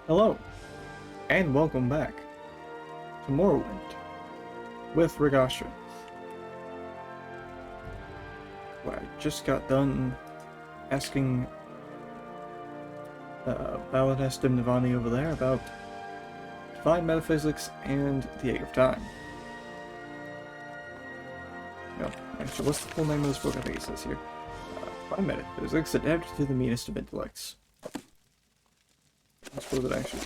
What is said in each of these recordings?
Hello, and welcome back to Morrowind with Rigasha. Well, I just got done asking Baroness Telvanni over there about divine metaphysics and the Egg of Time. No, actually, what's the full name of this book? I think it says here. Divine metaphysics adapted to the meanest of intellects. I suppose it actually,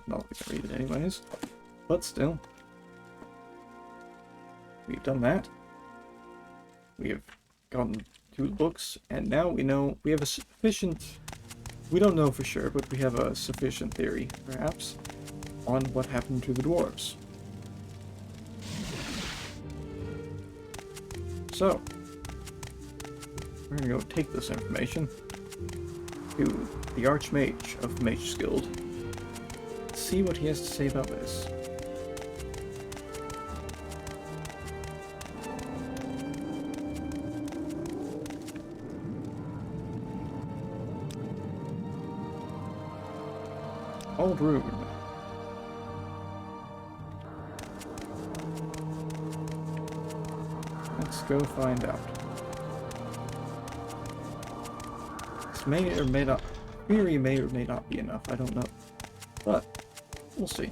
not we can read it anyways, but still. We've done that. We have gotten through the books, and now we know we have a sufficient, we don't know for sure, but we have a sufficient theory, perhaps, on what happened to the dwarves. So, we're gonna go take this information to the Archmage of Mage's Guild. See what he has to say about this. Old Rune. Let's go find out. May or may not, theory may or may not be enough, I don't know. But, we'll see.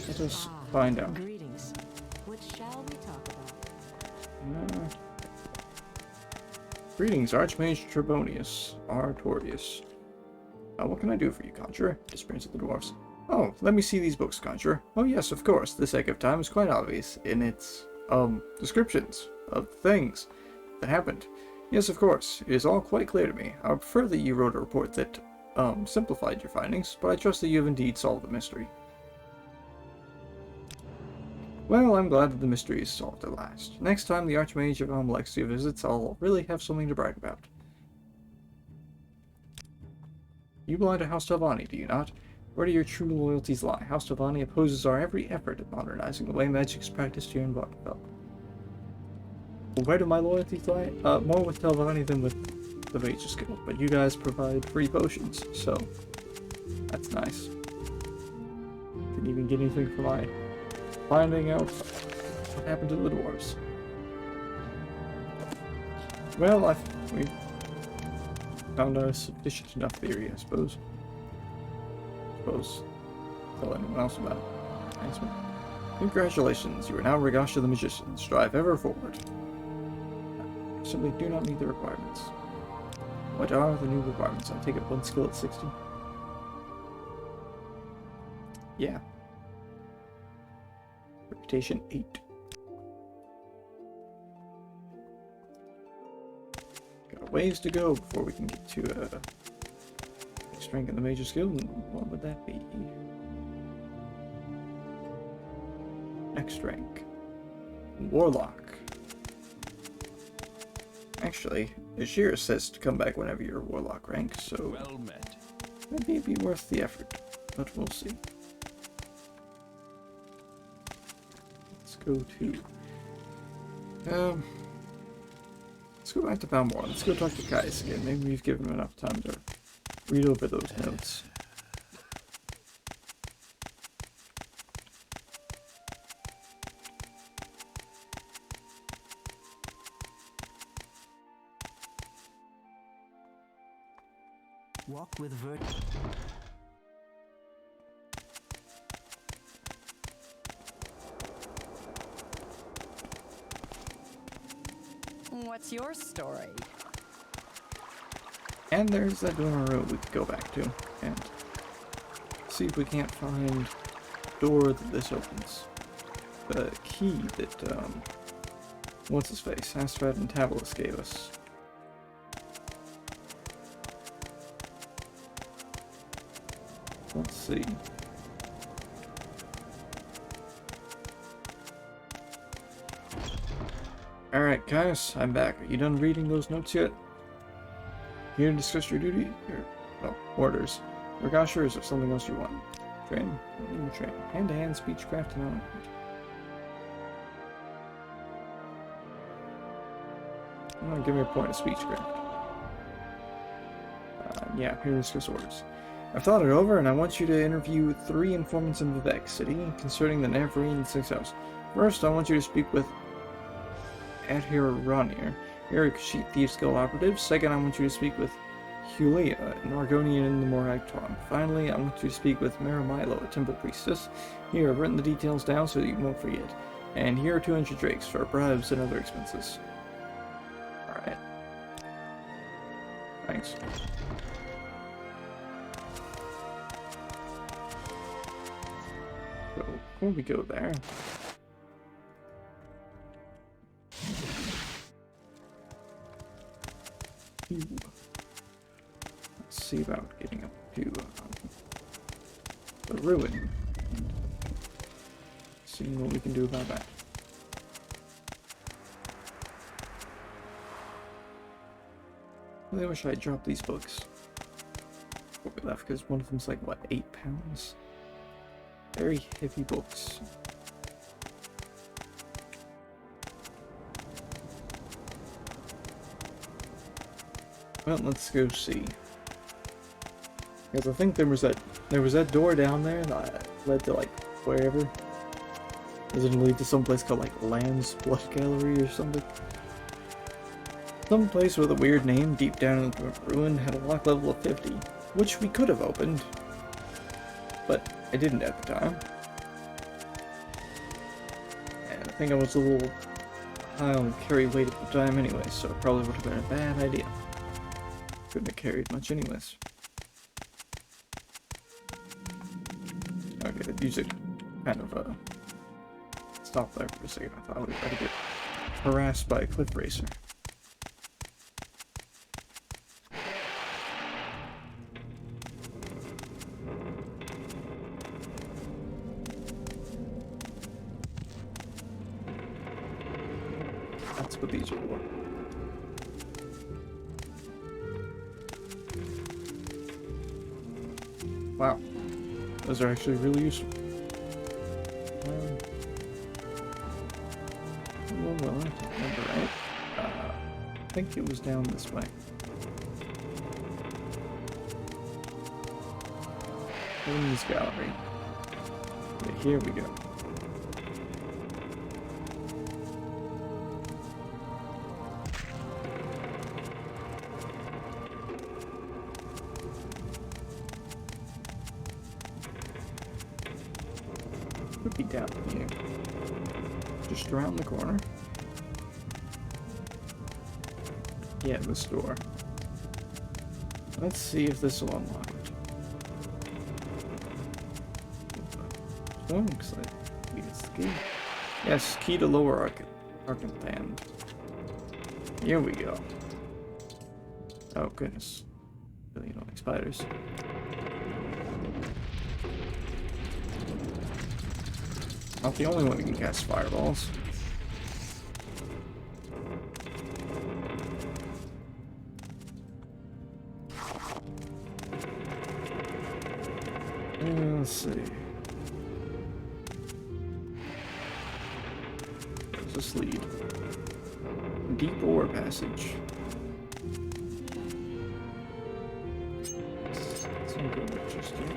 Let us find out. Greetings. What shall we talk about? Greetings, Archmage Trebonius, Artorius. What can I do for you, Conjurer? Experience of the Dwarfs. Oh, let me see these books, Conjurer. Oh yes, of course. This Egg of Time is quite obvious in its, descriptions of things that happened. Yes, of course. It is all quite clear to me. I would prefer that you wrote a report that, simplified your findings, but I trust that you have indeed solved the mystery. Well, I'm glad that the mystery is solved at last. Next time the Archmage of Alexia visits, I'll really have something to brag about. You belong to House Telvanni, do you not? Where do your true loyalties lie? House Telvanni opposes our every effort at modernizing the way magic is practiced here in Vvardenfell. Well, where do my loyalties lie? More with Telvanni than with the Mage's Guild, but you guys provide free potions, so that's nice. Didn't even get anything for my finding out what happened to the dwarves. Well, we found a sufficient enough theory, I suppose. Tell anyone else about it. Thanks, man. Congratulations, you are now Rigasha the Magician. Strive ever forward. I simply do not meet the requirements. What are the new requirements? I take it one skill at 60. Yeah. Reputation 8. Got a ways to go before we can get to next rank in the Mage's Guild. What would that be? Next rank. Warlock. Actually, Ashira says to come back whenever you're Warlock rank, so well met. Maybe it'd be worth the effort, but we'll see. Let's go to let's go back to Balmore. Let's go talk to Kais again. Maybe we've given him enough time to read over those notes. Walk with Vert. What's your story? And there's that door in a row we could go back to and see if we can't find the door that this opens. The key that, what's his face? Astrid and Tabalis gave us. Let's see. Alright, guys, I'm back. Are you done reading those notes yet? Here to discuss your duty? Orders. Rigasha, is there something else you want? Train? Train. Hand-to-hand speechcraft and element. Give me a point of speechcraft. Yeah, here's his orders. I've thought it over, and I want you to interview 3 informants in Vivek City concerning the Navarine 6 House. First, I want you to speak with Adhiranir, Eric Sheet Thieves Guild operative. Second, I want you to speak with Hulia, an Argonian in the Morag Tongue. Finally, I want you to speak with Maramilo, a temple priestess. Here, I've written the details down so that you won't forget. And here are 200 drakes for bribes and other expenses. Alright. Thanks. So, before we go there... Let's see about getting up to the ruin. Seeing what we can do about that. I really wish I had dropped these books. What we left, because one of them's like, what, 8 pounds? Very heavy books. Well, let's go see. Because I think there was that door down there that led to like wherever. Does it lead to some place called like Land's Blood Gallery or something? Some place with a weird name deep down in the ruin had a lock level of 50, which we could have opened, but I didn't at the time. And I think I was a little high on carry weight at the time anyway, so it probably would have been a bad idea. Couldn't have carried much anyways. Okay, the music kind of stopped there for a second. I thought I was about to get harassed by a cliff racer. That's what these are for. Wow, those are actually really useful. Well, I don't remember, right? I think it was down this way. Women's Gallery. Yeah, here we go. Could be down here. Just around the corner. Yeah, this door. Let's see if this will unlock it. Looks like it's key. Yes, key to lower Arcanthan. Here we go. Oh goodness. Really annoying spiders. Not the only one who can cast fireballs. Let's see. Where's this lead? Deep ore passage. That's not good, interesting.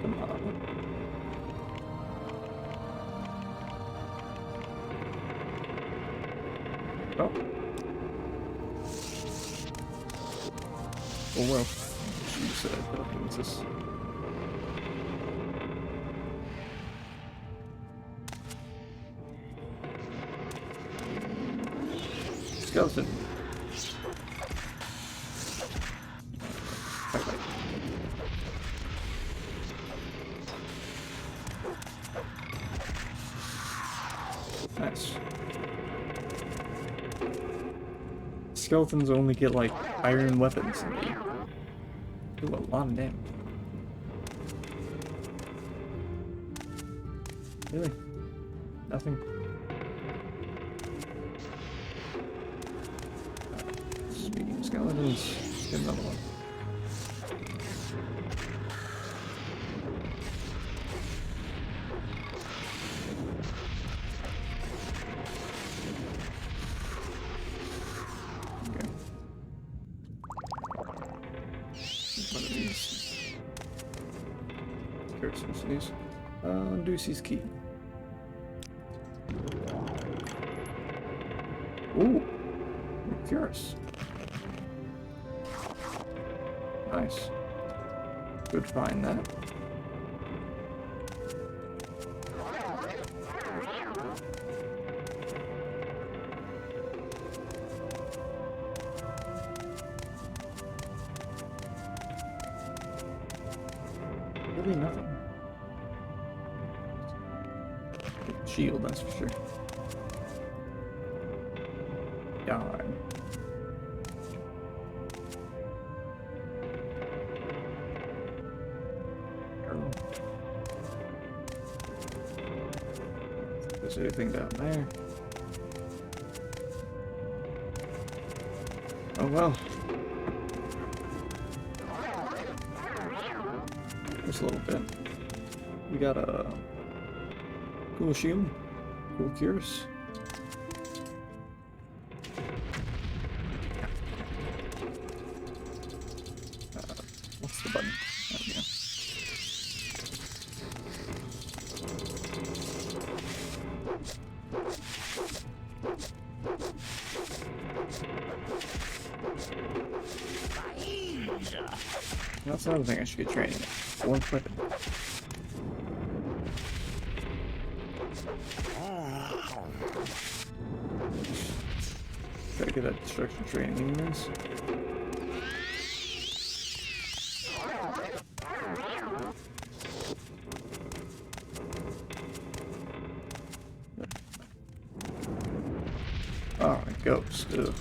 Come on. Oh. Oh well. She said, what's this? Skeleton. Okay. Nice. Skeletons only get like iron weapons and they do a lot of damage. Really? Nothing? Speaking of skeletons, let's get another one. What's these? Ducey's key. Ooh, curious. Nice. Good find that. Really nothing. Shield, that's for sure. Darn. There's anything down there. Oh well. Just a little bit. We got a cool shield, cool cures. What's the button? There we go. That's another thing I should get training in. One weapon. Gotta get that destruction training anyways. Oh, it goes. Ugh.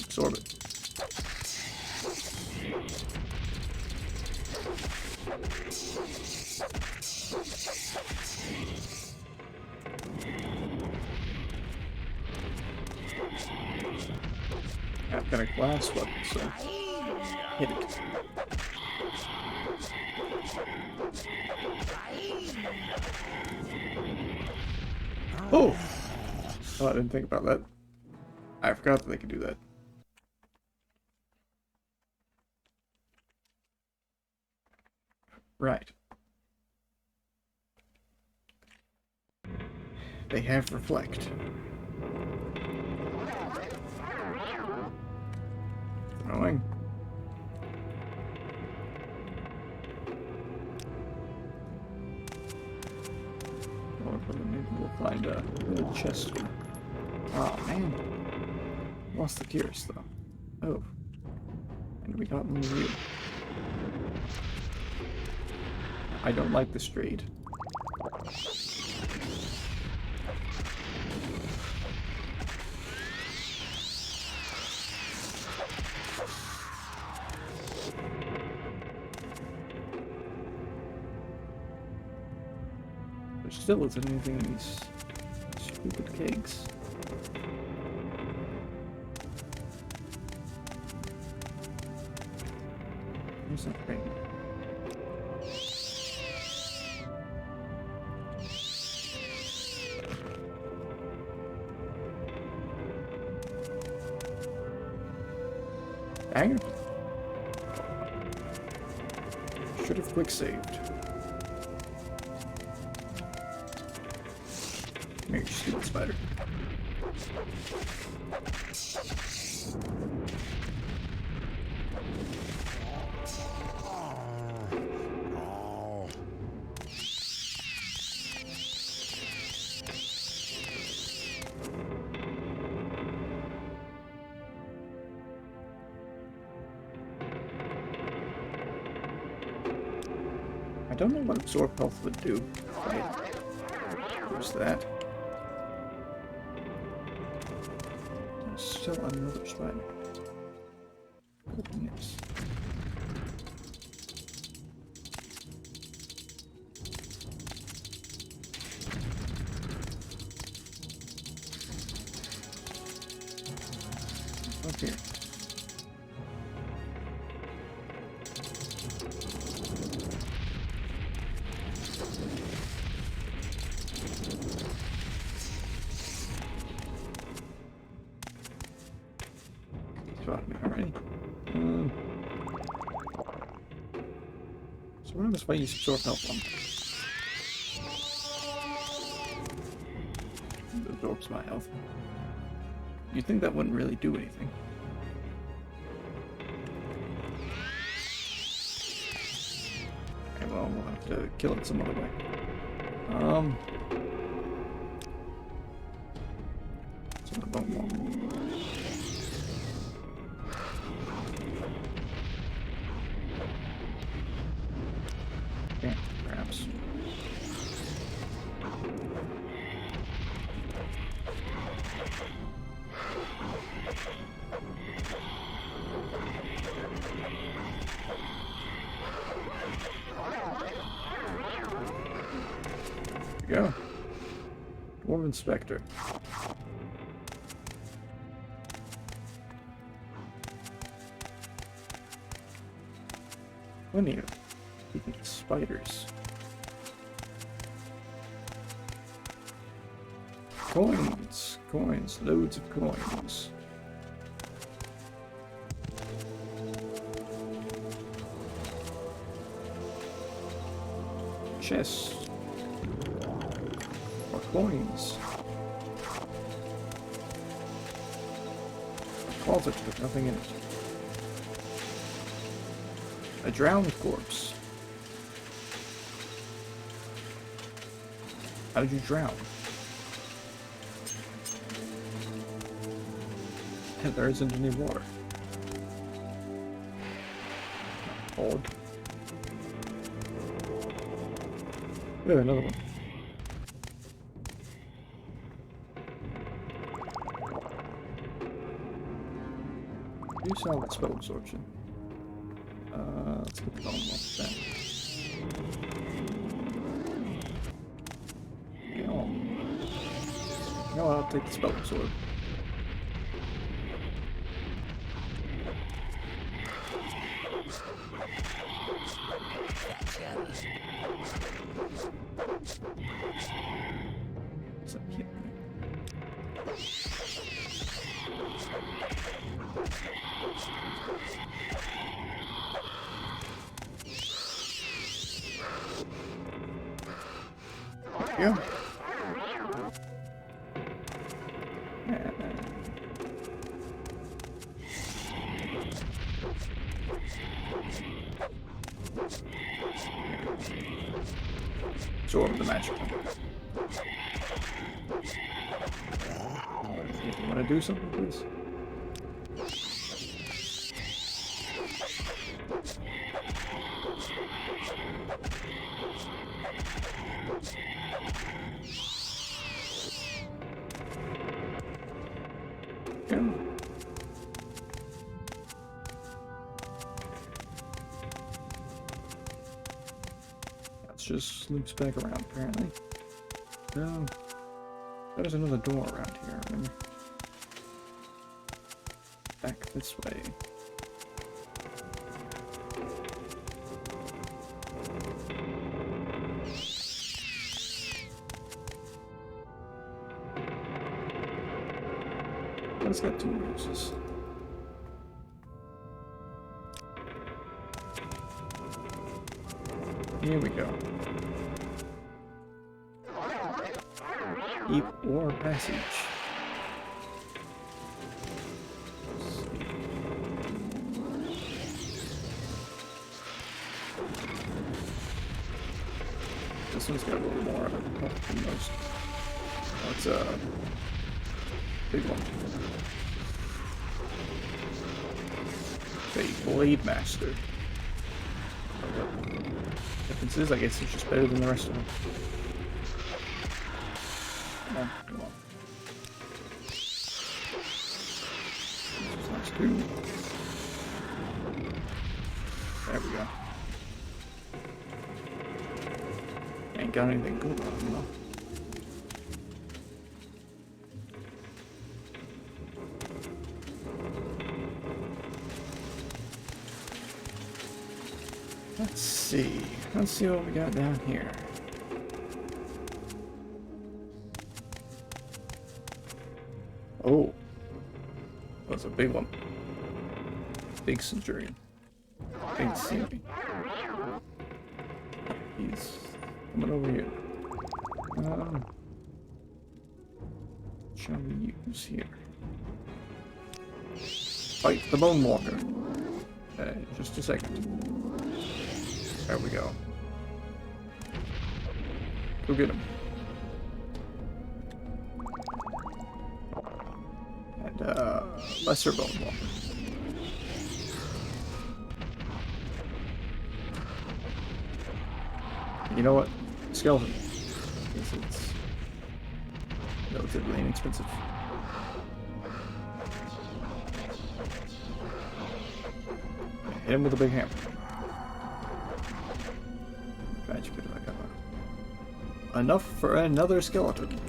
Absorb it. I've got a glass weapon, so hit it. Oh! Oh, I didn't think about that. I forgot that they could do that. Right. They have reflect. Annoying. Or maybe we'll find a little chest. Oh man. Lost the gears though. Oh. And we got them real. I don't like this raid. There still isn't anything in these stupid kegs. Where's that thing? Dang it. Should have quick saved. Come here, stupid spider. I don't know what absorb health would do. Where's that? There's still another spider. Goodness. Up here. Spot me already. What happens if I use absorb health on? It absorbs my health. You'd think that wouldn't really do anything. Okay, well, we'll have to kill it some other way. Some of the bone wall. Yeah, perhaps. There we go. Dwarven Spectre. Plenty of spiders. Coins! Coins. Loads of coins. Chests. More coins. A closet with nothing in it. A drowned corpse. How did you drown? And there isn't any water. Odd. Yeah, another one. You sell that spell absorption. Let's look at all of that. No, I'll take the spell absorb. What's up here? Yeah. Absorb the magic. You want to do something, please? Yeah. That just loops back around, apparently. No. There's another door around here, remember? Back this way. It's got two uses. Here we go. Keep or passage. This one's got a little more than most. That's a big one. A Blade Master. Difference is, I guess it's just better than the rest of them. Come on, come on. Nice too. There we go. Ain't got anything good on them though. Let's see what we got down here. Oh, that's a big one. Big centurion. Big centurion. He's coming over here. Shall we use here? Fight the Bone Walker. Just a second. There we go. Go get him. And, lesser Bone Walker. You know what? Skeleton. It's relatively inexpensive. Hit him with a big hammer. Magic, I got enough for another skeleton.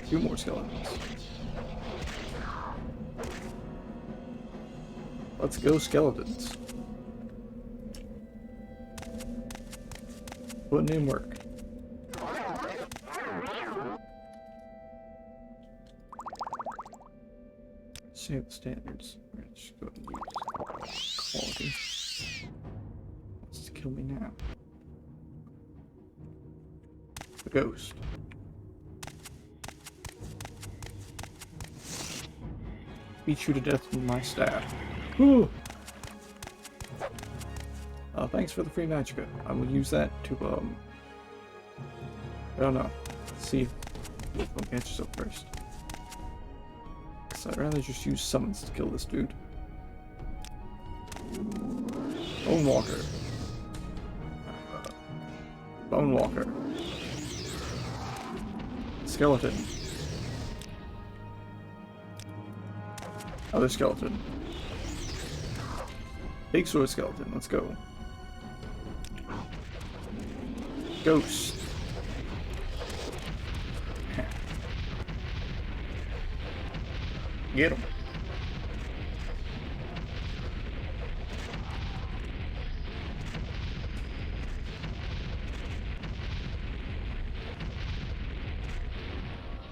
Two more skeletons. Let's go, skeletons. Putting in work. Save the standards. We're just going to use quality. Wants to kill me now. The ghost. Beat you to death with my staff. Whew. Thanks for the free magicka. I will use that to, I don't know. See if one catches up first. I'd rather just use summons to kill this dude. Bone Walker. Bone Walker. Skeleton. Other skeleton. Big sword skeleton. Let's go. Ghost. Get him.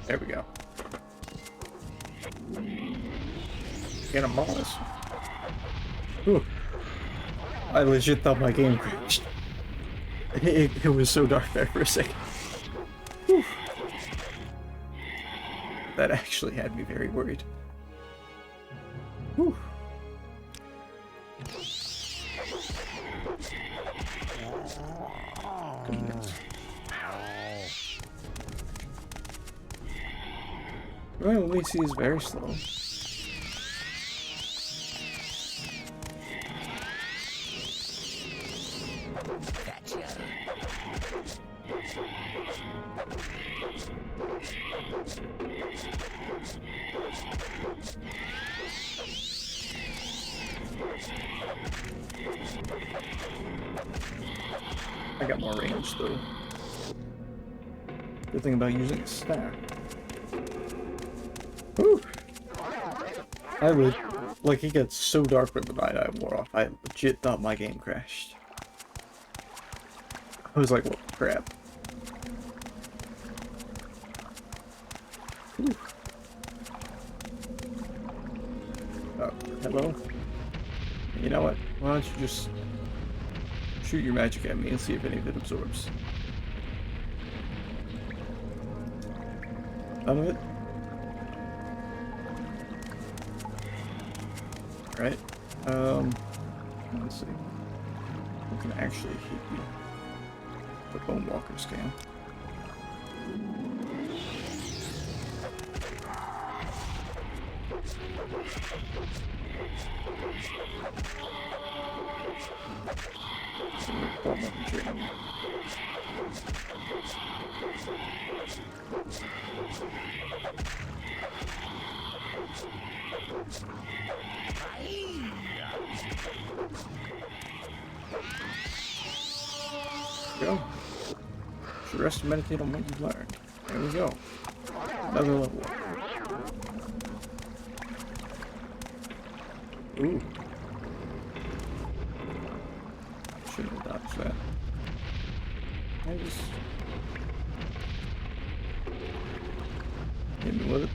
There we go. Get him, boss. Whew. I legit thought my game crashed. It was so dark there for a second. Whew. That actually had me very worried. Whew. Goodness. Well, at least he's very slow. I got more range though. Good thing about using a staff. Whew. I would, like, it gets so dark when the night I wore off. I legit thought my game crashed. I was like, what the crap? Whew. Oh, hello? You know what? Why don't you just shoot your magic at me and see if any of it absorbs. None of it? Right. Let's see. We can actually hit you. The Bone Walkers can. Go. Should rest and meditate on what you've learned. There we go. Another level up. Ooh. Shouldn't have dodged that. I just hit me with it.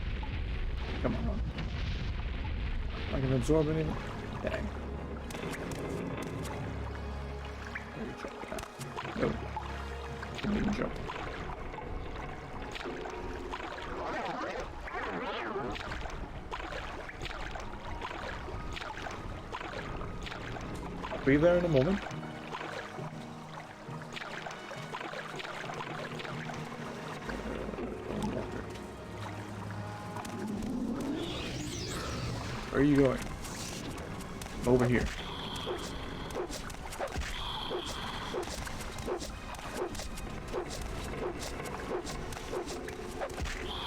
Come on. I I can absorb anything. Dang. Where you jump at? Nope. Didn't even jump. I'll be there in a moment. Where are you going? Over here.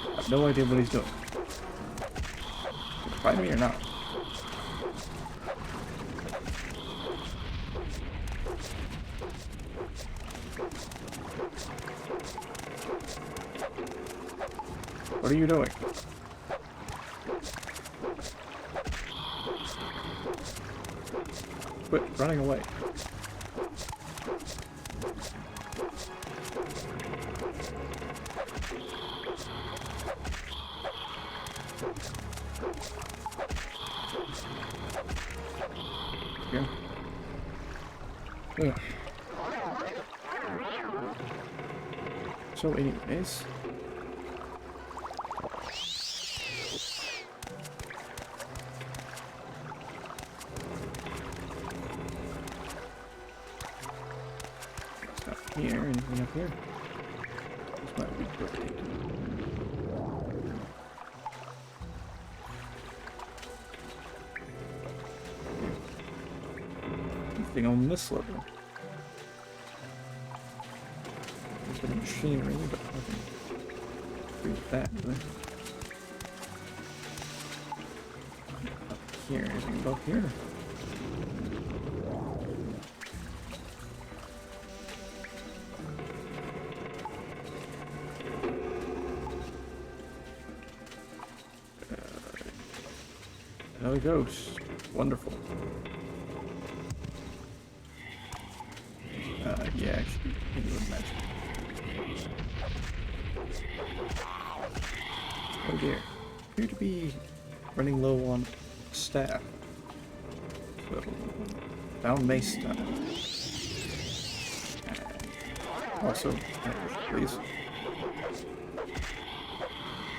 I have no idea what he's doing. Find me or not? What are you doing? Quit running away. Here. Ugh. So anyways. Here, anything up here? This might be perfect. Anything on this level? There's a bit of machinery, but nothing to do with that, really. Up here, anything above here? Another ghost. Wonderful. Yeah, actually, maybe with magic. Oh dear. Appear to be running low on staff. So, down mace time. And also, please.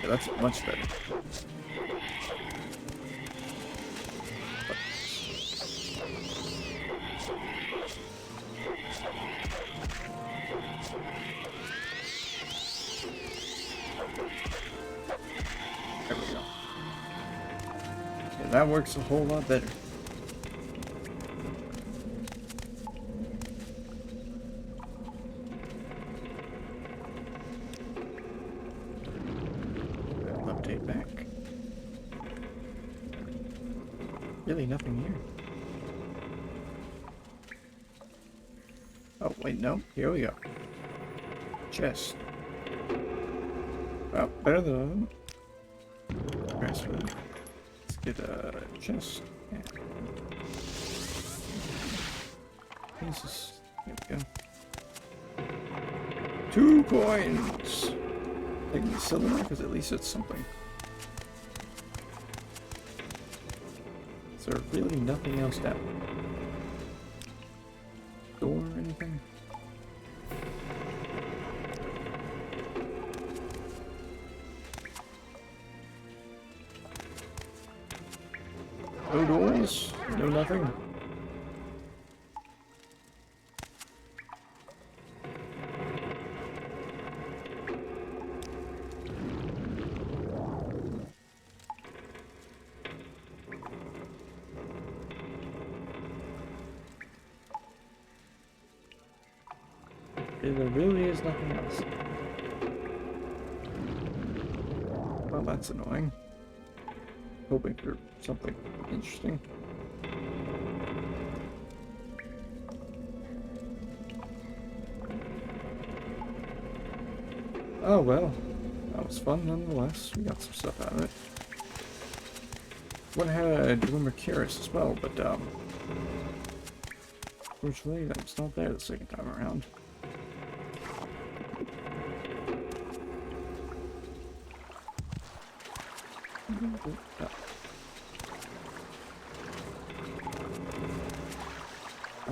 Yeah, that's much better. There we go. Yeah, that works a whole lot better. Update back. Really nothing here. Oh, wait, no. Here we go. Chest. Well, better than transfer. Let's get a chest. Yeah. Jesus. There we go. 2 coins! Taking the silver because at least it's something. Is there really nothing else down? Door or anything? No doors? No nothing? There really is nothing else. Well, that's annoying. Hoping for something interesting. Oh well, that was fun nonetheless. We got some stuff out of it. One had a Grimoires as well, but unfortunately that was not there the second time around.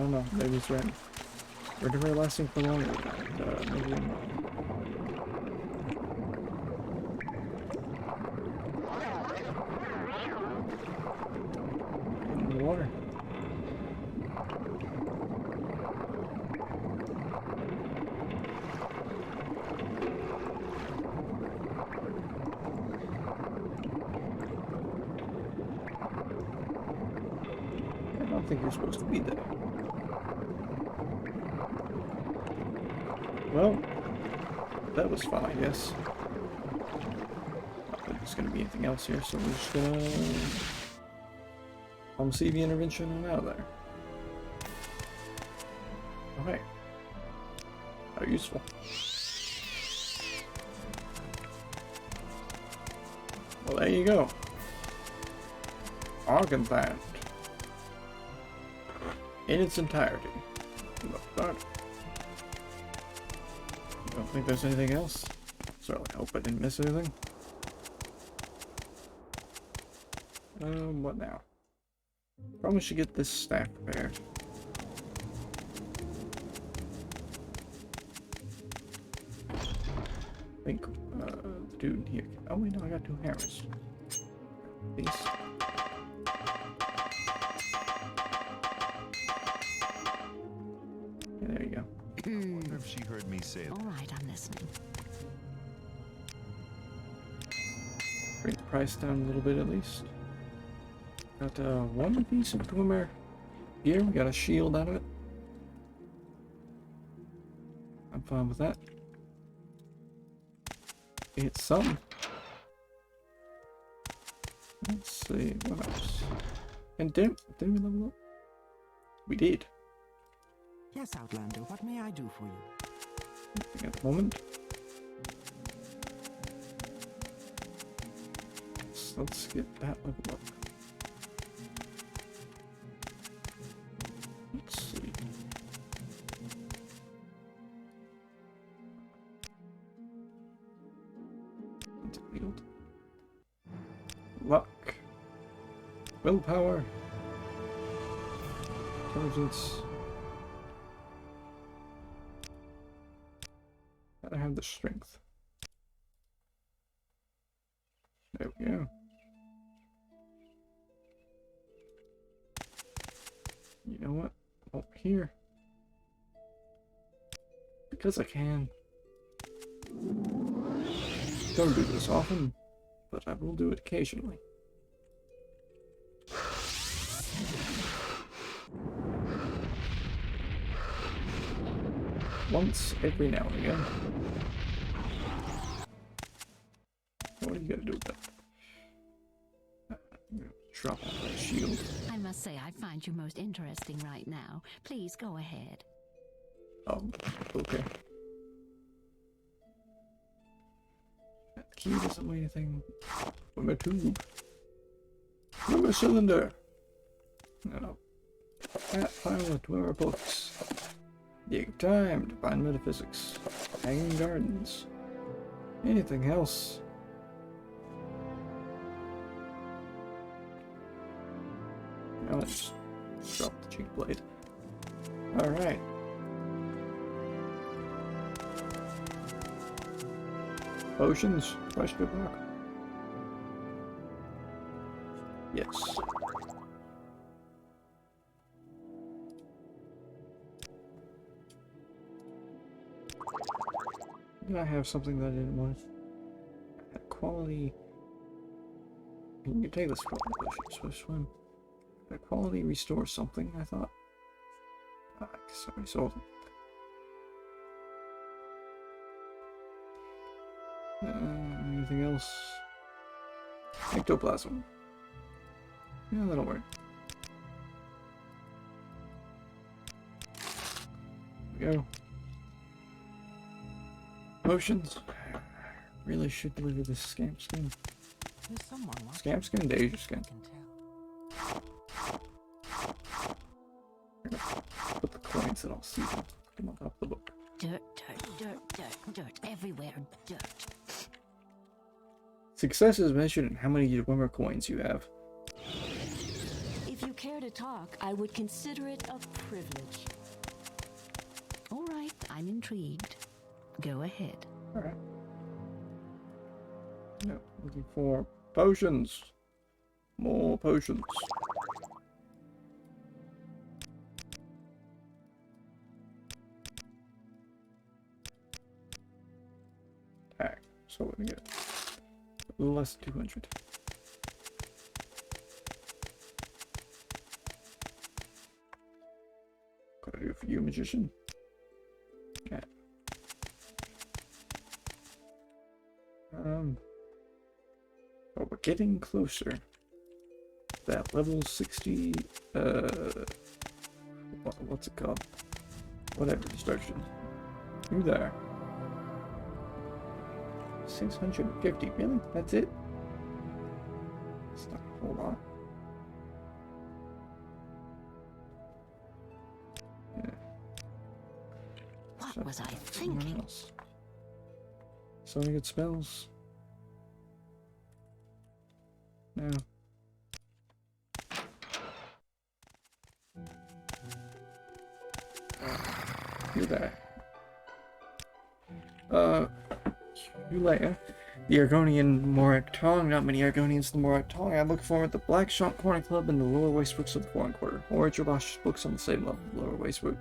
don't know. Maybe it's random. Or never lasting for longer than that. Maybe I'm wrong. In the water. I don't think you're supposed to be there. Well, that was fun, I guess. Not that there's gonna be anything else here, so we're just gonna see the intervention and out of there. Okay. How useful. Well, there you go. Argon Band. In its entirety. But I don't think there's anything else. Certainly hope I didn't miss anything. What now? Probably should get this staff prepared. I think, the dude here. Oh wait, no, I got 2 hammers. These. Yeah, there you go. I wonder if she heard me say All right, I'm listening. Bring the price down a little bit at least. Got one piece of Dwemer gear. We got a shield out of it. I'm fine with that. It's something. Let's see, what else? And did we level up? We did. Yes, Outlander, what may I do for you? Nothing at the moment. Let's get that level up. Let's see. Field. Luck. Willpower. Intelligence. Gotta have the strength. There we go. You know what? Over here. Because I can. Don't do this often, but I will do it occasionally. Once every now and again. What are you gonna do with that? Drop off that shield. I must say I find you most interesting right now. Please go ahead. Okay. That key doesn't weigh anything. From a tube. From a cylinder. No. That pile of Dwemer books. Dig Time, Divine Metaphysics, Hanging Gardens. Anything else? Now let's drop the cheek blade. Alright. Potions? Question mark? Yes. Did I have something that I didn't want? Quality. You can take this quality potion, swim. Quality restores something, I thought. Sorry, sold it. Anything else? Ectoplasm. Yeah, that'll work. There we go. Potions. Really should deliver this scamp skin. There's someone Scamp skin, danger skin. can tell. Put the coins and I'll see them. Put them on top of the book. Dirt, dirt everywhere. Dirt. Success is measured in how many Dwemer coins you have. If you care to talk, I would consider it a privilege. All right, I'm intrigued. Go ahead. Alright. No, looking for potions. More potions. Attack. So what do we get? A little less than 200. What do I do for you, magician? Okay. Oh, we're getting closer. That level 60, what's it called? Whatever, destruction. You there. 650, really? That's it? It's not a whole lot. Yeah. What was I thinking? So many good spells. No. You there. You later. The Argonian Morak Tong. Not many Argonians in the Morak Tong. I look forward to the Black Shot Corner Club and the Lower Waste Books of the Foreign Quarter. Or Jobosh's books on the same level. Lower Waste Book.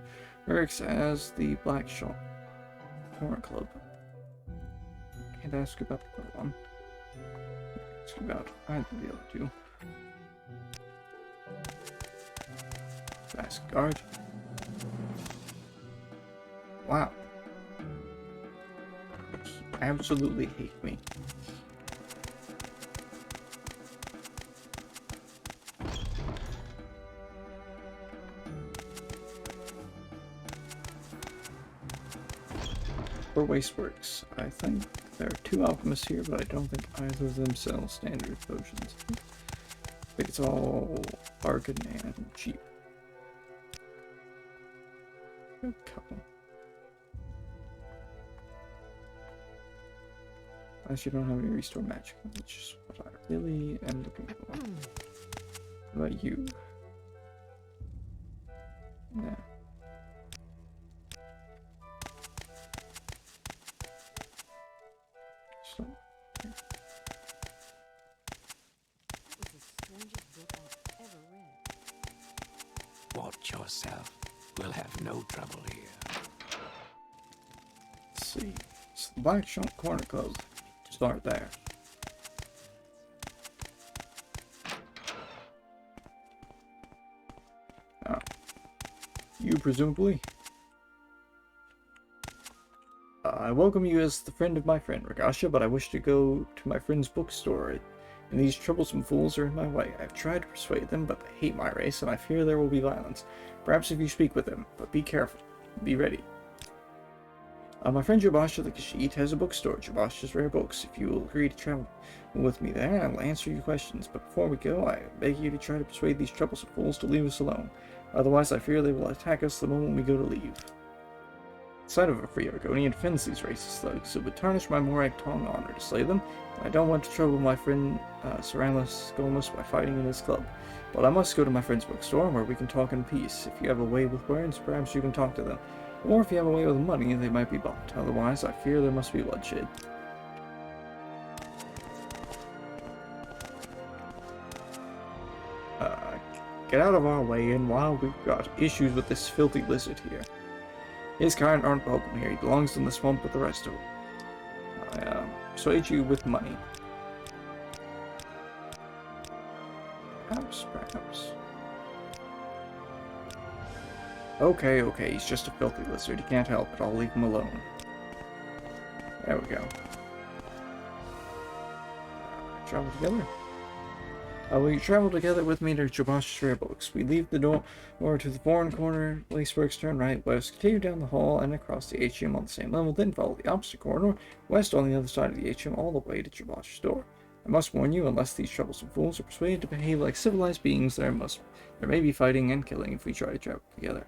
Eric's as the Black Shot Corner Club. Can't ask about the other one. Ask about either of the other two. Fast guard. Wow. You absolutely hate me. For Wasteworks, I think there are two alchemists here, but I don't think either of them sell standard potions. I think it's all bargain and cheap. A couple. Unless you don't have any restore magic, which is what I really am looking for. What about you? Yeah. So, That was the strangest book I've ever read. Watch yourself. We'll have no trouble here. let's see. It's the Black Shot Corner Club. Start there. You presumably? I welcome you as the friend of my friend, Ragasha, but I wish to go to my friend's bookstore, and these troublesome fools are in my way. I've tried to persuade them, but they hate my race, and I fear there will be violence. Perhaps if you speak with them, but be careful. Be ready. My friend Jabasha the Kashid has a bookstore, Jabasha's Rare Books. If you will agree to travel with me there, I will answer your questions. But before we go, I beg you to try to persuade these troublesome fools to leave us alone. Otherwise, I fear they will attack us the moment we go to leave. The sight of a free Argonian defends these racist thugs. It would tarnish my Morak Tong honor to slay them, and I don't want to trouble my friend Cyrilus Gomus by fighting in his club. But I must go to my friend's bookstore, where we can talk in peace. If you have a way with words, perhaps you can talk to them. Or if you have a way with money, they might be bought. Otherwise, I fear there must be bloodshed. Get out of our way, and while we've got issues with this filthy lizard here. His kind aren't welcome here. He belongs in the swamp with the rest of them. I persuade you with money. Perhaps. Okay, he's just a filthy lizard. He can't help it. I'll leave him alone. There we go. Travel together? Will you travel together with me to Jabash's Rare Books? We leave the door to the foreign corner, Laceworks, turn right west, continue down the hall and across the atrium on the same level, then follow the opposite corridor, west on the other side of the atrium, all the way to Jabash's door. I must warn you, unless these troublesome fools are persuaded to behave like civilized beings, there may be fighting and killing if we try to travel together.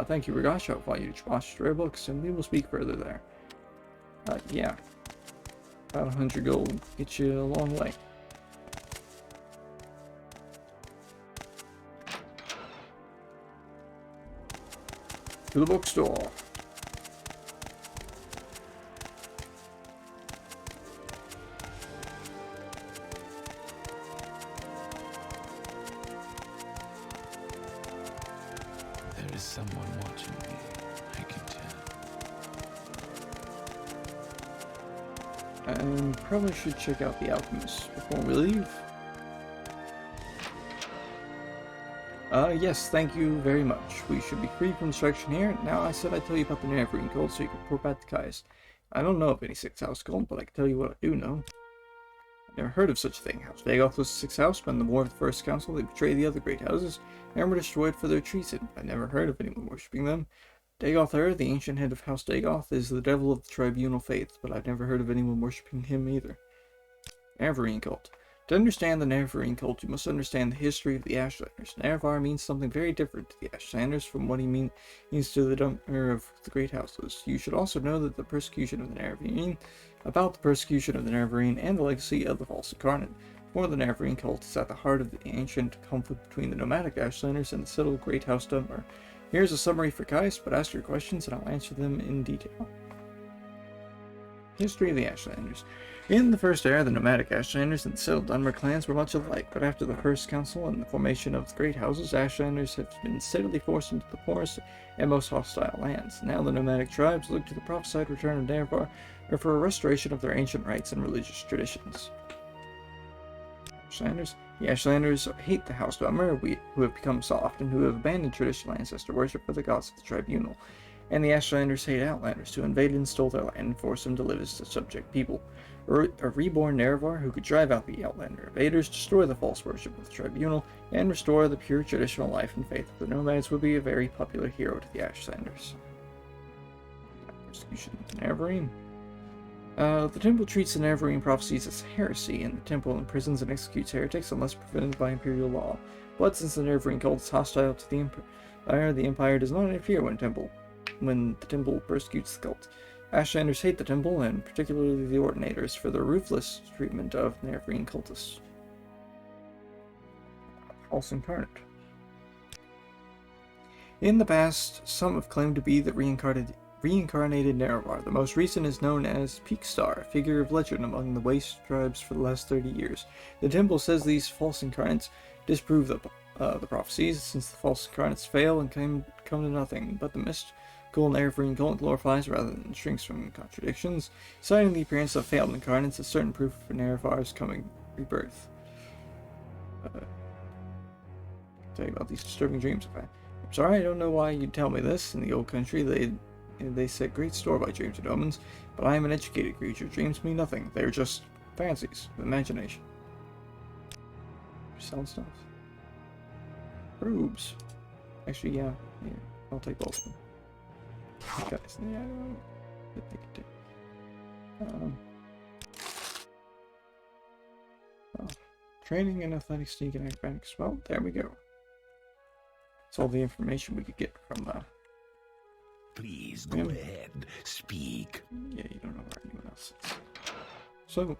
Thank you, Ragasha. I'll follow you to Jabash's Rare Books, and we will speak further there. Yeah. About 100 gold. Get you a long way. To the bookstore. There is someone watching me. I can tell. And probably should check out the alchemist before we leave. Yes, thank you very much. We should be free from distraction here. Now, I said I'd tell you about the Neverine cult so you can report back to Caius. I don't know of any sixth house cult, but I can tell you what I do know. I've never heard of such a thing. House Dagoth was the sixth house, but in the war of the first council, they betrayed the other great houses and were destroyed for their treason. I never heard of anyone worshipping them. Dagoth, the ancient head of House Dagoth, is the devil of the tribunal faith, but I've never heard of anyone worshipping him either. Neverine cult. To understand the Neverine cult, you must understand the history of the Ashlanders. Nevar means something very different to the Ashlanders from what he means to the Dunmer of the great houses. You should also know that the persecution of the Neverine, and the legacy of the false incarnate. For the Neverine cult is at the heart of the ancient conflict between the nomadic Ashlanders and the settled great house Dunmer. Here's a summary for Caius, but ask your questions and I'll answer them in detail. History of the Ashlanders. In the First Era, the nomadic Ashlanders and the settled Dunmer clans were much alike, but after the First Council and the formation of the Great Houses, Ashlanders have been steadily forced into the poorest and most hostile lands. Now the nomadic tribes look to the prophesied return of Nevar for a restoration of their ancient rites and religious traditions. Ashlanders. The Ashlanders hate the House Dunmer, who have become soft and who have abandoned traditional ancestor worship for the gods of the tribunal. And the Ashlanders hate Outlanders, who invaded and stole their land and forced them to live as subject people. A reborn Nevar who could drive out the Outlander invaders, destroy the false worship of the tribunal, and restore the pure traditional life and faith of the nomads would be a very popular hero to the Ashlanders. Persecution of the Neverine. The temple treats the Neverine prophecies as heresy, and the temple imprisons and executes heretics unless prevented by imperial law. But since the Neverine cult is hostile to the Empire does not interfere when the temple persecutes the cult. Ashlanders hate the temple, and particularly the Ordinators, for their ruthless treatment of Neverine cultists. False Incarnate. In the past, some have claimed to be the reincarnated Nerevar. The most recent is known as Peakstar, a figure of legend among the Waste tribes for the last 30 years. The temple says these false incarnates disprove the prophecies, since the false incarnates fail and come to nothing, but the mystical Neverine cult glorifies rather than shrinks from contradictions, citing the appearance of failed incarnates as certain proof for Nerevar's coming rebirth. Tell you about these disturbing dreams I've had. I'm sorry, I don't know why you'd tell me this. In the old country, they set great store by dreams and omens, but I am an educated creature. Dreams mean nothing. They're just fancies of imagination. Selling stuff. Robes. Actually, yeah, I'll take both of them. Guys, yeah, I think it did. Training in athletic sneak and acrobatics. Well, there we go. That's all the information we could get from Please go ahead, speak. Yeah, you don't know where anyone else is. So,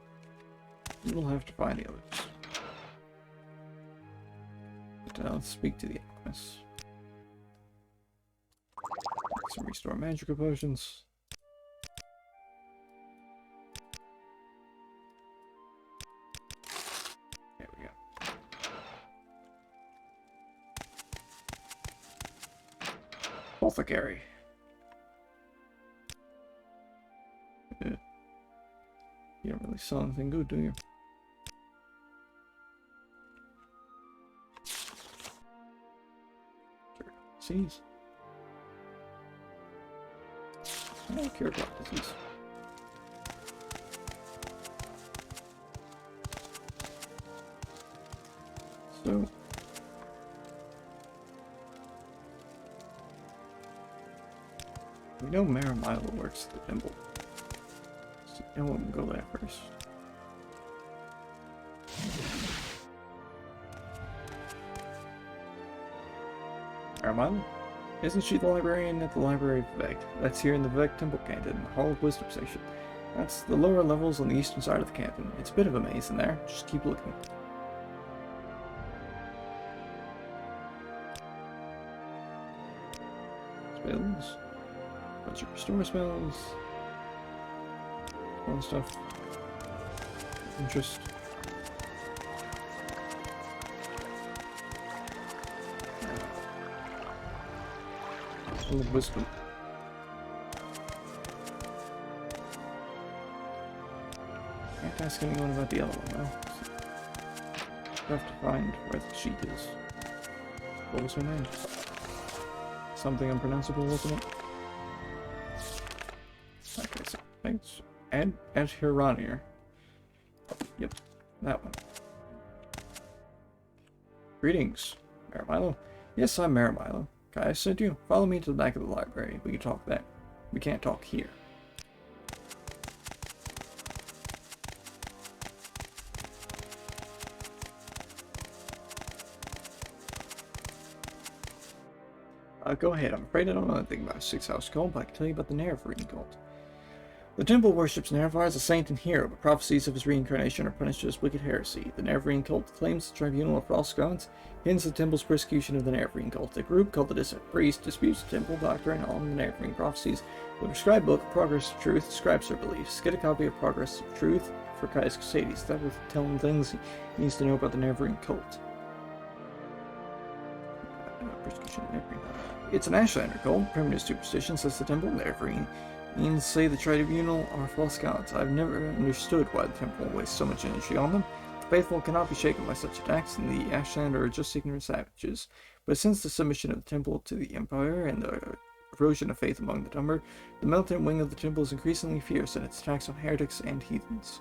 we'll have to find the others. But let's speak to the alchemist. Some restore magical potions. There we go. Apothecary. You don't really sell anything good, do you? Seeds. No cure blood disease. So we know Maramilo works at the temple. So no one will go there first. Maramilo? Isn't she the librarian at the Library of Vivek? That's here in the Vivek Temple Canton, the Hall of Wisdom Station. That's the lower levels on the eastern side of the canton. It's a bit of a maze in there. Just keep looking. spells. Bunch of restore spells. All stuff. Interest. Full of wisdom. Can't ask anyone about the other one though. I have to find where the sheet is. What was her name? Something unpronounceable, wasn't it? Okay, so thanks. Ed Hiranier. Yep, that one. Greetings, Marimilo. Yes, I'm Marimilo. I said you. Follow me to the back of the library. We can talk there. We can't talk here. Go ahead. I'm afraid I don't know anything about Six House Cult, but I can tell you about the Nerevarine cult. The temple worships Nerevar as a saint and hero, but prophecies of his reincarnation are punished as wicked heresy. The Nerevarine cult claims the tribunal of false gods, hence the temple's persecution of the Nerevarine cult. A group called the Dissident Priest disputes the temple doctrine on the Nerevarine prophecies. The prescribed book, Progress of Truth, describes their beliefs. Get a copy of Progress of Truth for Caius Custodius. That will tell him things he needs to know about the Nerevarine cult. Persecution of the Nerevarine. It's an Ashlander cult. Primitive superstition says the temple of Nerevarine means say the tribunal are false gods. I've never understood why the temple wastes so much energy on them. The faithful cannot be shaken by such attacks, and the Ashlander are just ignorant savages. But since the submission of the temple to the Empire and the erosion of faith among the number, the militant wing of the temple is increasingly fierce in its attacks on heretics and heathens.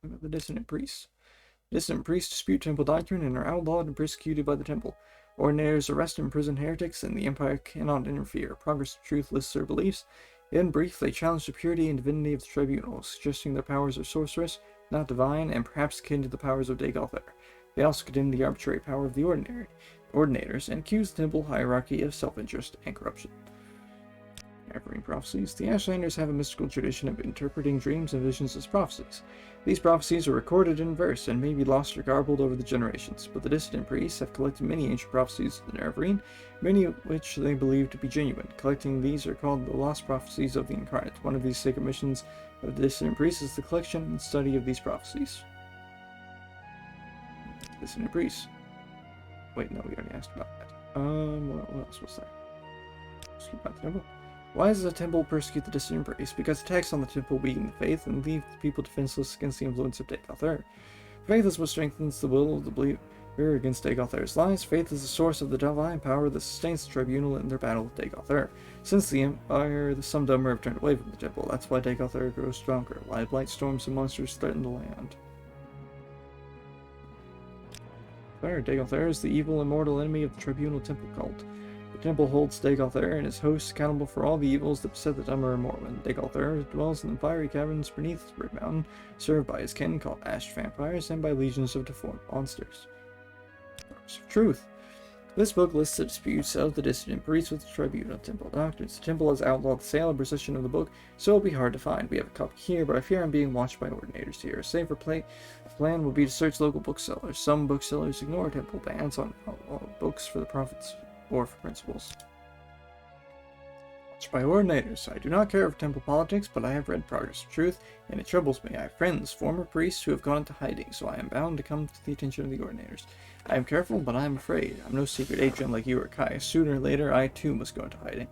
The Dissonant Priests. Dissident priests dispute temple doctrine and are outlawed and persecuted by the temple. Ordinators arrest and imprison heretics, and the Empire cannot interfere. Progress of Truth lists their beliefs. In brief, they challenge the purity and divinity of the tribunal, suggesting their powers are sorcerous, not divine, and perhaps akin to the powers of Dagother. They also condemn the arbitrary power of the ordinators, and accuse the temple hierarchy of self-interest and corruption. Nerevarine prophecies. The Ashlanders have a mystical tradition of interpreting dreams and visions as prophecies. These prophecies are recorded in verse and may be lost or garbled over the generations, but the dissident priests have collected many ancient prophecies of the Nerevarine, many of which they believe to be genuine. Collecting these are called the lost prophecies of the incarnate. One of these sacred missions of the dissident priests is the collection and study of these prophecies. Dissident priests. Wait, no, we already asked about that. What else was there? Speak about the temple. Why does the temple persecute the dissident priests? Because attacks on the temple weaken the faith and leave the people defenseless against the influence of Dagother. Faith is what strengthens the will of the believer against Dagother's lies. Faith is the source of the divine power that sustains the tribunal in their battle with Dagother. Since the Empire, the some dumber have turned away from the temple. That's why Dagother grows stronger. Why blight storms and monsters threaten the land. Dagother is the evil, immortal enemy of the tribunal temple cult. The temple holds Dagother and his hosts accountable for all the evils that beset the Dumber and Morrowind. Dagother dwells in the fiery caverns beneath the Red Mountain, served by his kin called Ash Vampires and by legions of deformed monsters. Truth. This book lists the disputes of the dissident priests with the tribunal temple doctrines. The temple has outlawed the sale and possession of the book, so it'll be hard to find. We have a copy here, but I fear I'm being watched by ordinators here. A safer plan would be to search local booksellers. Some booksellers ignore temple bans on books for the profits or for principles. Watched by ordinators. I do not care for temple politics, but I have read Progress of Truth, and it troubles me. I have friends, former priests, who have gone into hiding, so I am bound to come to the attention of the ordinators. I am careful, but I am afraid. I'm no secret agent like you or Kai. Sooner or later, I too must go into hiding.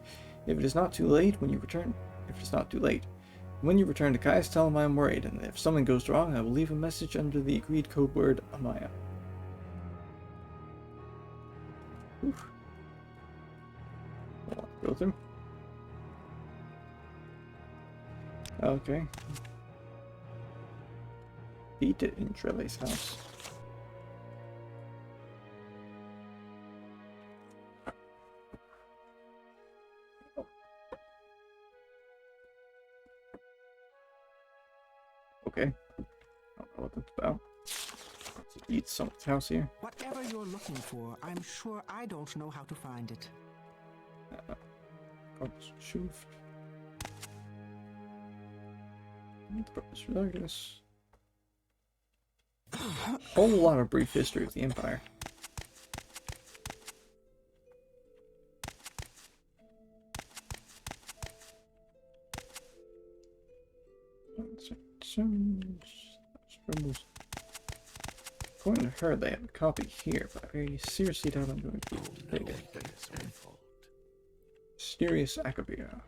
If it is not too late, when you return to Kai's, tell him I am worried, and if something goes wrong, I will leave a message under the agreed code word Amaya. Oof. Go through. Okay. Beat it in Trele's house. Okay. I don't know what that's about. Let's eat someone's house here. Whatever you're looking for, I'm sure I don't know how to find it. Shoot. Darkness. Whole lot of brief history of the Empire. Scribbles. According to her, they have a copy here, but I very seriously doubt I'm going to be able to take it. It's her fault. Mysterious Acabia.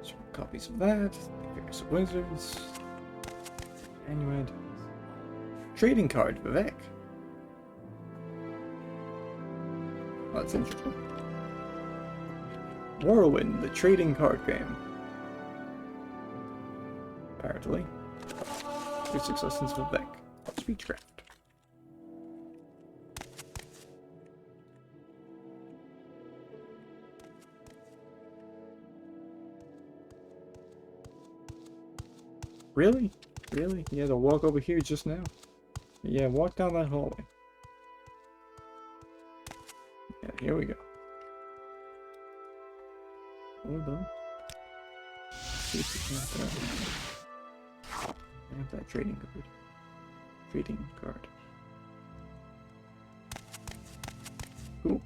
Some copies of that. Various wizards. Annuid. Trading card, Vivek. Oh, that's interesting. Morrowind, the trading card game. Apparently. 36 lessons with Vivek. Speechcraft. Really? Really? You had to walk over here just now? Yeah, walk down that hallway. Yeah, here we go. Hold on. See if we can I have that trading card. Trading card. Cool.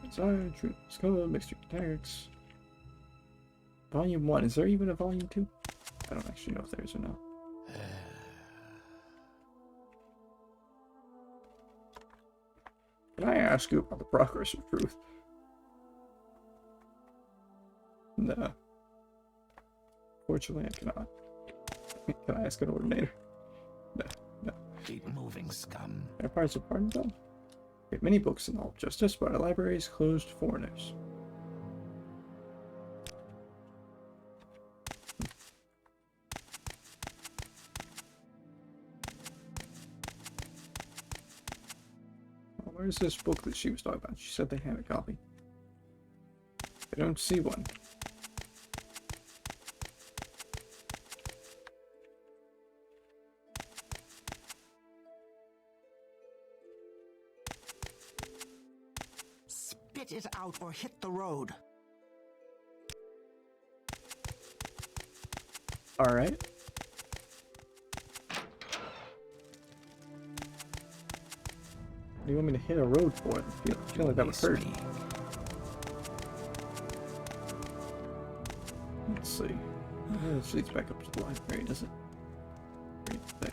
Desire, True Skull, Mixture Tactics. Volume 1. Is there even a Volume 2? I don't actually know if there is or not. Can I ask you about the progress of truth? No. Fortunately, I cannot. Can I ask an ordinator? No, no. Keep moving, scum. Vampires of Vvardenfell? We have many books in all of justice, but our library is closed to foreigners. Well, where's this book that she was talking about? She said they had a copy. I don't see one. Spit it out or hit the road. Alright. What do you want me to hit a road for? I feel like that would hurt. Let's see. This leads back up to the library, does it? Right back.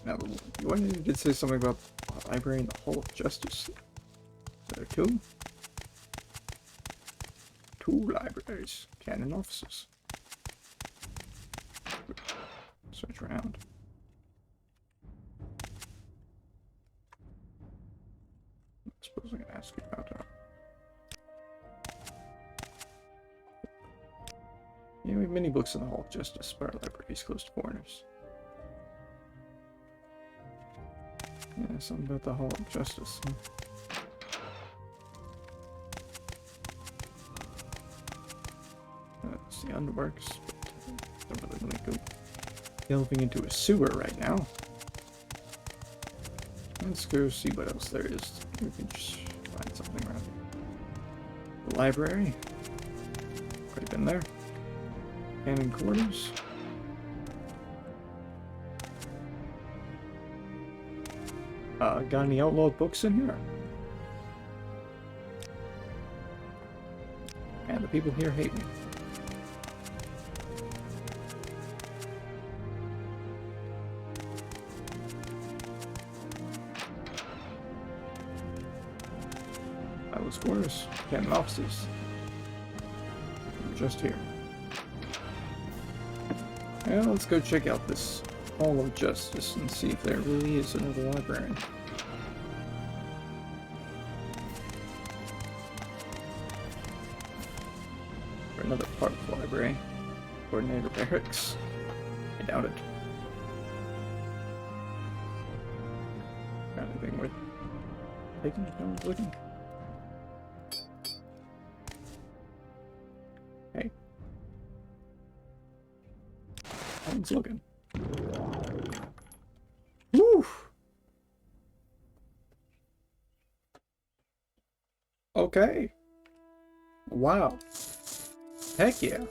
Now, the one did say something about the library and the Hall of Justice. There are two? Two libraries. Canon offices. Search around. I suppose I can ask you about yeah, we have many books in the Hall of Justice, but our library is closed to foreigners. Yeah, something about the Hall of Justice. Huh? That's the underworks, but don't really want to go delving into a sewer right now. Let's go see what else there is. We can just find something around here. The library. Already been there. Canon quarters. Got any outlawed books in here? And the people here hate me. Palace quarters, canon offices. We're just here. Yeah, let's go check out this Hall of Justice and see if there really is another library. Or another part of the library. Coordinator barracks. I doubt it. Got anything worth taking? No one's looking. Hey. No one's looking. Woo! Okay. Wow. Heck yeah.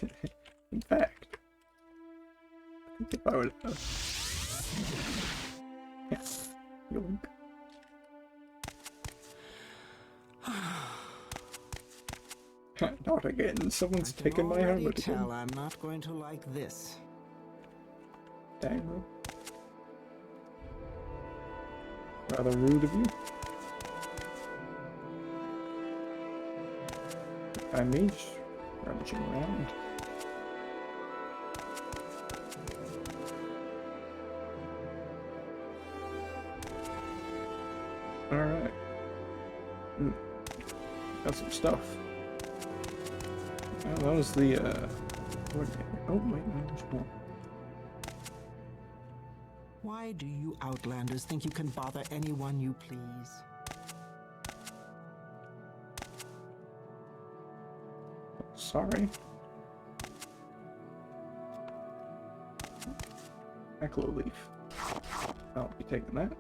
In fact, I think if I would... yeah, yoink. Not again. Someone's I taken can my already helmet again. tell I'm not going to like this. Dang, bro. Rather rude of you. I mean, just rummaging around. Alright. Got some stuff. Oh, that was the, oh, wait, no, there's more. Why do you Outlanders think you can bother anyone you please? Sorry. Echo leaf. I'll be taking that.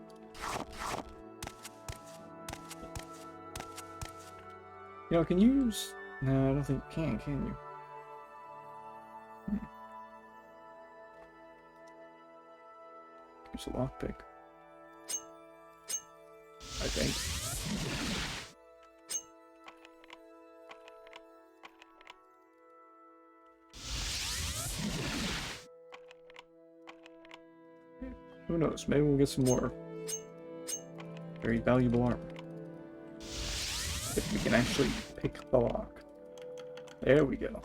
You know, can you use... No, I don't think you can you? There's a lockpick. I think. Who knows? Maybe we'll get some more very valuable armor. If we can actually pick the lock. There we go.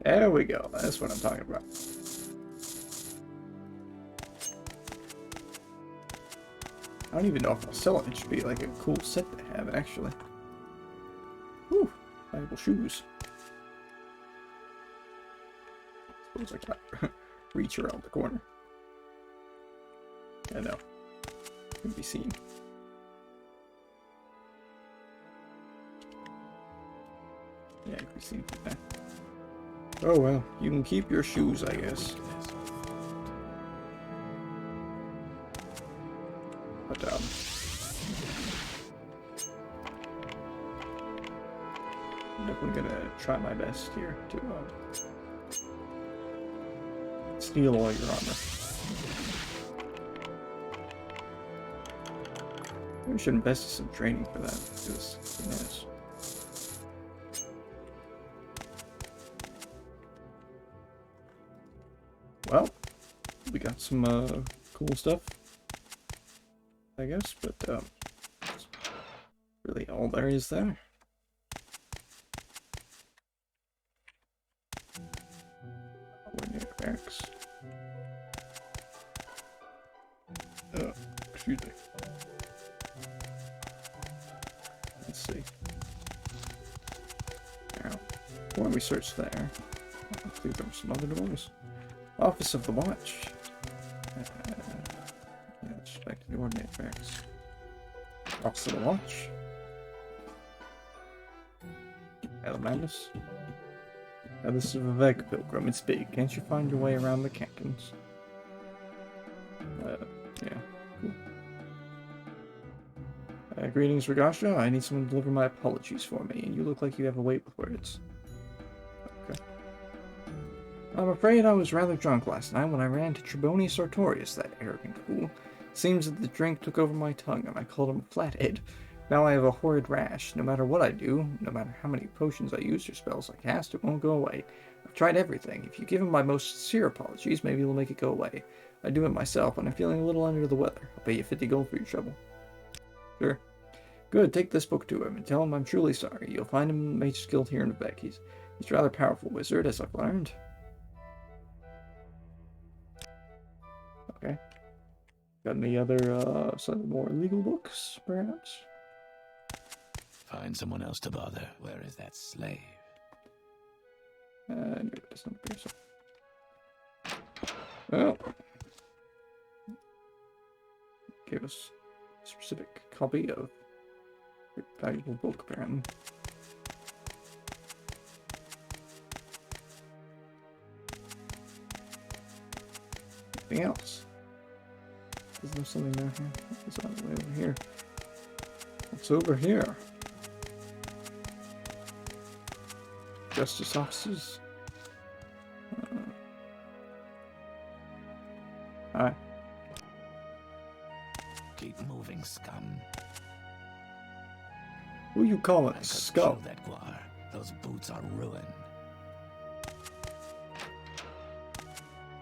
There we go. That's what I'm talking about. I don't even know if I'll sell it. It should be like a cool set to have, actually. Whew. Valuable shoes. Suppose I can't reach around the corner. I know. Can be seen. Yeah, it can be seen from there. Oh well, you can keep your shoes, I guess. But I'm definitely gonna try my best here to steal all your armor. We should invest in some training for that, because who knows. Well, we got some cool stuff, I guess, but that's really all there is there. We're near barracks. Excuse me. Let's see. Now, before we search there, I think there were some other doors. Office of the Watch. Yeah, let's back to the ordinate barracks. Office of the Watch. Elemanus. Now this is Vivek Pilgrim. It's big. Can't you find your way around the cantons? Yeah. Cool. Greetings, Ragasha. I need someone to deliver my apologies for me, and you look like you have a weight with words. Okay. I'm afraid I was rather drunk last night when I ran to Treboni Sartorius, that arrogant fool. Seems that the drink took over my tongue, and I called him a flathead. Now I have a horrid rash. No matter what I do, no matter how many potions I use or spells I cast, it won't go away. I've tried everything. If you give him my most sincere apologies, maybe he'll make it go away. I do it myself, and I'm feeling a little under the weather. I'll pay you 50 gold for your trouble. Sure. Good, take this book to him and tell him I'm truly sorry. You'll find him in the Mage's Guild here in Vivek. He's a rather powerful wizard, as I've learned. Okay. Got any other, some more legal books, perhaps? Find someone else to bother. Where is that slave? No, it doesn't appear so. Well. Gave us a specific copy of a valuable book, apparently. Anything else? Is there something down here? What's all the way over here? What's over here? Justice offices? call it I a could skull? kill that Gwar. Those boots are ruin.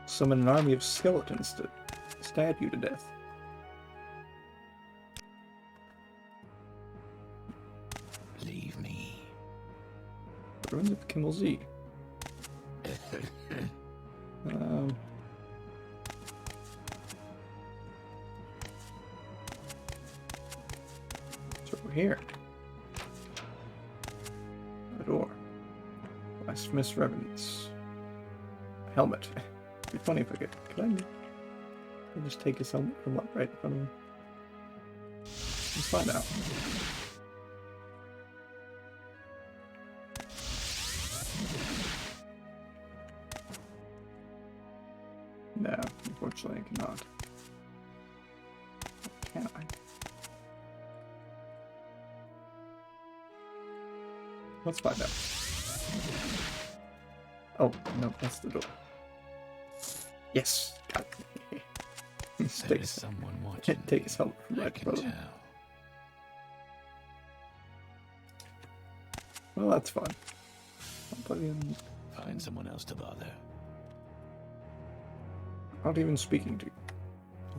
Summon an army of skeletons to stab you to death. Leave me. Ruins of Kimmel Z. It's over here. The door. Blasphemous reverence. Helmet. It'd be funny if I could I just take his helmet from up right in front of him? Let's find out. No, unfortunately I cannot. Can I? Let's find out. Oh, no, that's the door. Yes! Got it. There is someone watching. Take his helmet from I right in can front of him. tell. Well, that's fun. I'll put in. Find someone else to bother. Not even speaking to you.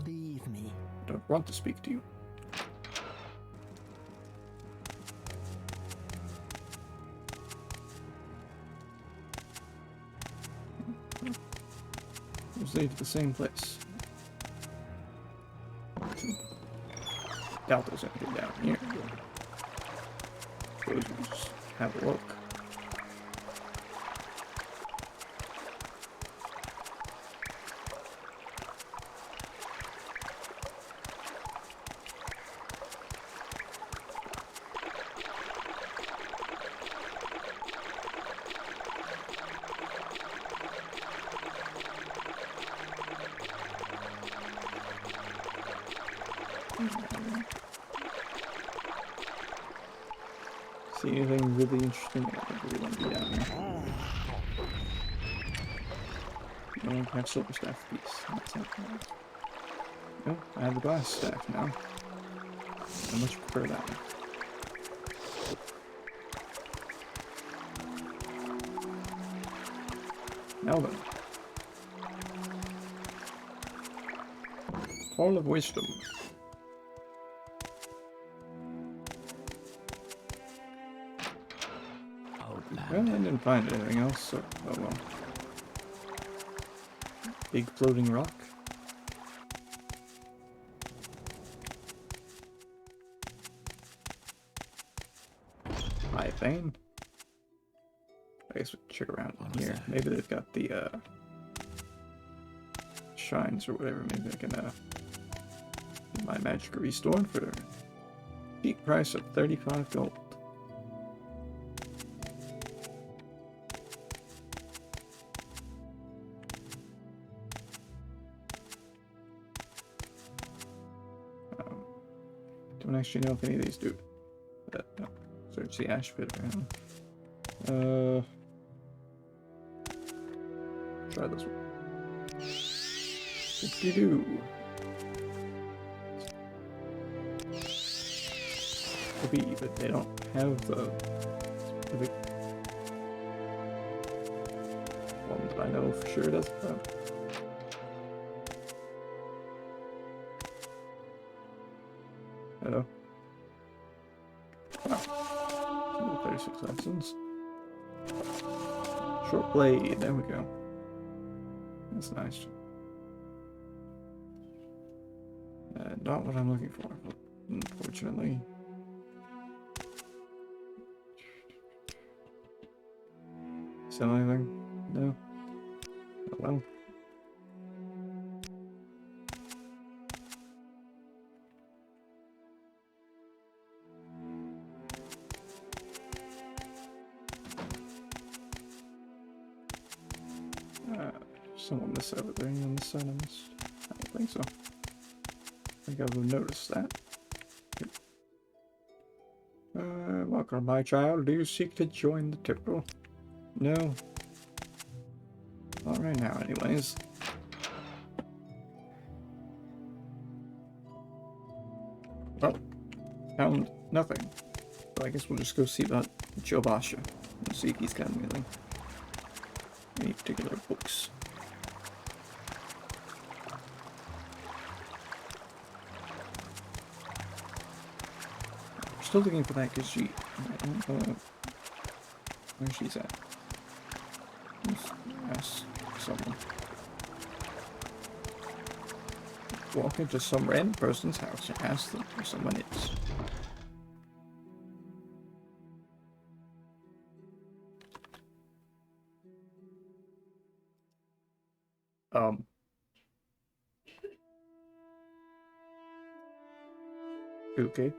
Leave me. I don't want to speak to you. Let's lead to the same place. Doubt there's anything down here. Suppose we'll just have a look. See anything really interesting? I don't really want to be down here. No, I have silver staff piece. That's not bad. Oh, I have the glass staff now. I much prefer that one. Now then. Hall of Wisdom. Well, I didn't find anything else, so oh well. Big floating rock. High vein. I guess we can check around here. that? Maybe they've got the shines or whatever. Maybe I can get my magic restored for a cheap price of 35 gold. Don't actually know if any of these do. No. Search the ash pit around. Try this one. Whoop-de-doo. Could be, but they don't have the specific one that I know for sure doesn't have. Hello. Wow. 36 lessons. Short blade, there we go. That's nice. Not what I'm looking for, unfortunately. Sell anything? No? Oh well. Someone miss over there on this side I missed. I don't think so. I think I would have noticed that. Welcome, my child. Do you seek to join the temple? No. Not right now, anyways. Oh. Found nothing. So I guess we'll just go see about Jobasha. We'll see if he's got anything. Any particular books. We're still looking for that because she... I don't know where she's at. Let's ask someone. Walk into some random person's house and ask them who someone is. Okay.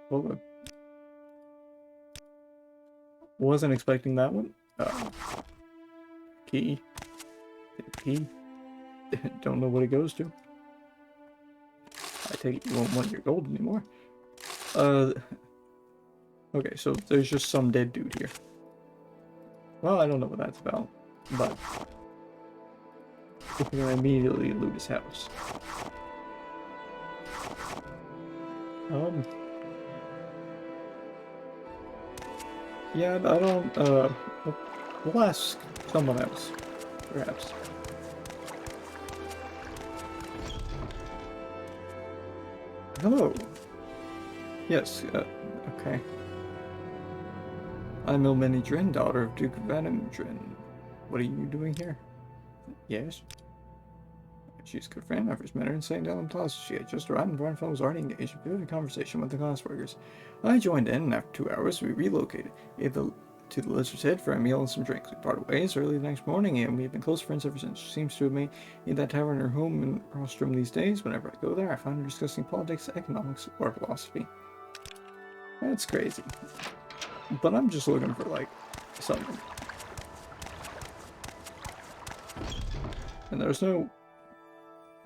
Hold on. Wasn't expecting that one. Key. Key. Don't know what it goes to. I take it you won't want your gold anymore. Okay, so there's just some dead dude here. Well, I don't know what that's about, but we're gonna immediately loot his house. Yeah, I don't, we'll ask someone else, perhaps. Hello. Yes, okay. I'm Ilmeni Drin, daughter of Duke Vvardenfell. What are you doing here? Yes. She's a good friend. I first met her in St. Ellen Plaza. She had just arrived and Vvardenfell was already engaged in a bit of a conversation with the classworkers. I joined in, and after 2 hours, we relocated to the Lizard's Head for a meal and some drinks. We parted ways early the next morning, and we've been close friends ever since. She seems to have made that tavern her home in Rostrum these days. Whenever I go there, I find her discussing politics, economics, or philosophy. That's crazy. But I'm just looking for, like, something. And there's no...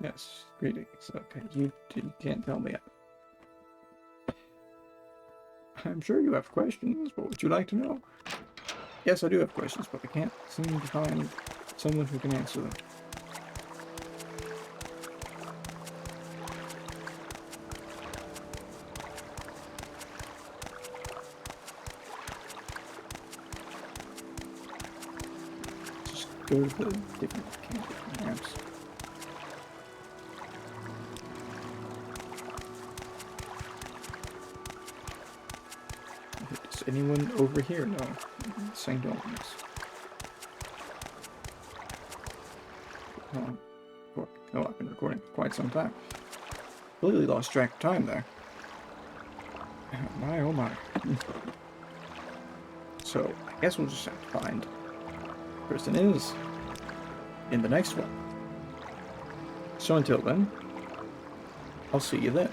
Yes, greetings. Okay, you can't tell me. I'm sure you have questions. What would you like to know? Yes, I do have questions, but I can't seem to find someone who can answer them. Just go to the different camps. Does anyone over here know St. Albans? Oh, I've been recording for quite some time. Completely lost track of time there. My, oh my. So, I guess we'll just have to find the person is in the next one. So until then, I'll see you then.